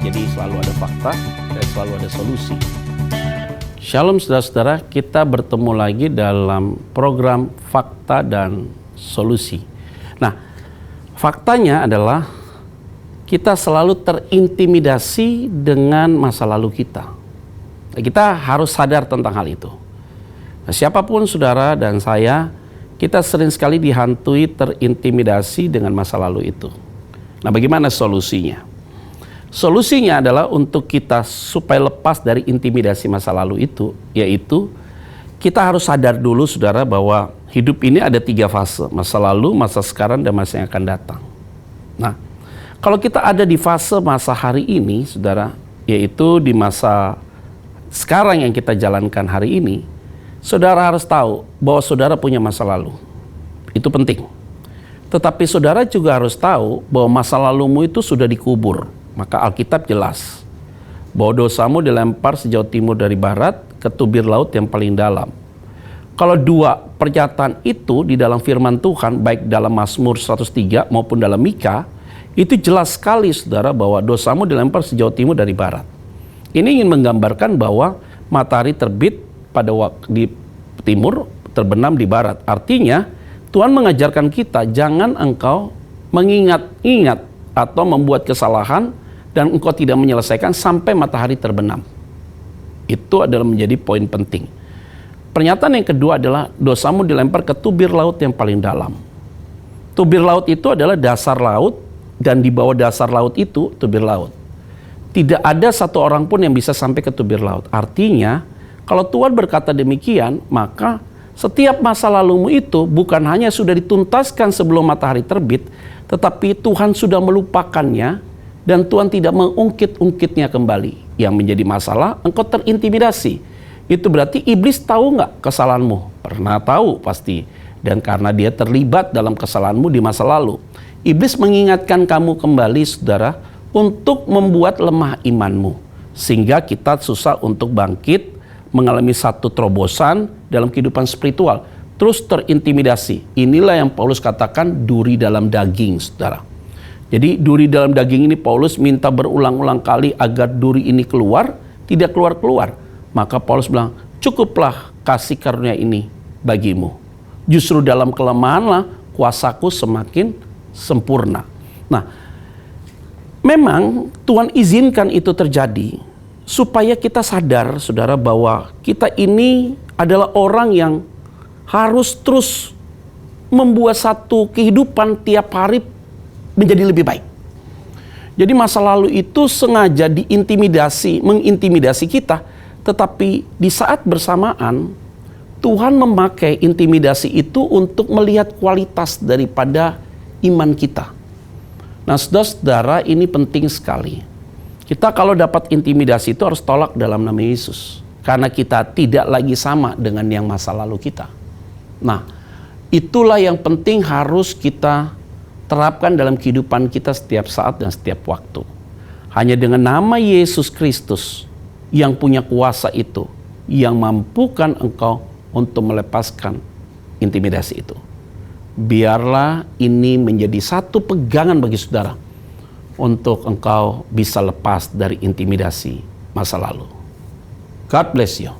Jadi selalu ada fakta dan selalu ada solusi. Shalom saudara-saudara, kita bertemu lagi dalam program Fakta dan Solusi. Nah, faktanya adalah kita selalu terintimidasi dengan masa lalu kita. Kita harus sadar tentang hal itu. Nah, siapapun saudara dan saya, kita sering sekali dihantui terintimidasi dengan masa lalu itu. Nah, bagaimana solusinya? Solusinya adalah untuk kita supaya lepas dari intimidasi masa lalu itu, yaitu kita harus sadar dulu saudara bahwa hidup ini ada 3 fase, masa lalu, masa sekarang, dan masa yang akan datang. Nah, kalau kita ada di fase masa hari ini saudara, yaitu di masa sekarang yang kita jalankan hari ini, saudara harus tahu bahwa saudara punya masa lalu. Itu penting. Tetapi saudara juga harus tahu bahwa masa lalumu itu sudah dikubur. Maka Alkitab jelas bahwa dosamu dilempar sejauh timur dari barat ke tubir laut yang paling dalam. Kalau 2 pernyataan itu di dalam firman Tuhan, baik dalam Mazmur 103 maupun dalam Mika, itu jelas sekali saudara bahwa dosamu dilempar sejauh timur dari barat. Ini ingin menggambarkan bahwa matahari terbit pada waktu di timur, terbenam di barat. Artinya Tuhan mengajarkan kita jangan engkau mengingat-ingat atau membuat kesalahan dan engkau tidak menyelesaikan sampai matahari terbenam. Itu adalah menjadi poin penting. Pernyataan yang kedua adalah dosamu dilempar ke tubir laut yang paling dalam. Tubir laut itu adalah dasar laut, dan di bawah dasar laut itu tubir laut. Tidak ada satu orang pun yang bisa sampai ke tubir laut. Artinya, kalau Tuhan berkata demikian, maka setiap masa lalumu itu bukan hanya sudah dituntaskan sebelum matahari terbit, tetapi Tuhan sudah melupakannya dan Tuhan tidak mengungkit-ungkitnya kembali. Yang menjadi masalah, engkau terintimidasi. Itu berarti iblis tahu nggak kesalahanmu? Pernah tahu pasti. Dan karena dia terlibat dalam kesalahanmu di masa lalu, iblis mengingatkan kamu kembali saudara untuk membuat lemah imanmu. Sehingga kita susah untuk bangkit, mengalami satu terobosan dalam kehidupan spiritual. Terus terintimidasi. Inilah yang Paulus katakan duri dalam daging saudara. Jadi duri dalam daging ini Paulus minta berulang-ulang kali agar duri ini keluar, tidak keluar-keluar. Maka Paulus bilang, cukuplah kasih karunia ini bagimu. Justru dalam kelemahanlah kuasaku semakin sempurna. Nah, memang Tuhan izinkan itu terjadi supaya kita sadar saudara bahwa kita ini adalah orang yang harus terus membuat satu kehidupan tiap hari menjadi lebih baik. Jadi masa lalu itu sengaja mengintimidasi kita, tetapi di saat bersamaan Tuhan memakai intimidasi itu untuk melihat kualitas daripada iman kita. Nah, saudara-saudara, ini penting sekali. Kita kalau dapat intimidasi itu harus tolak dalam nama Yesus, karena kita tidak lagi sama dengan yang masa lalu kita. Nah, itulah yang penting harus kita terapkan dalam kehidupan kita setiap saat dan setiap waktu. Hanya dengan nama Yesus Kristus yang punya kuasa itu, yang mampukan engkau untuk melepaskan intimidasi itu. Biarlah ini menjadi satu pegangan bagi saudara untuk engkau bisa lepas dari intimidasi masa lalu. God bless you.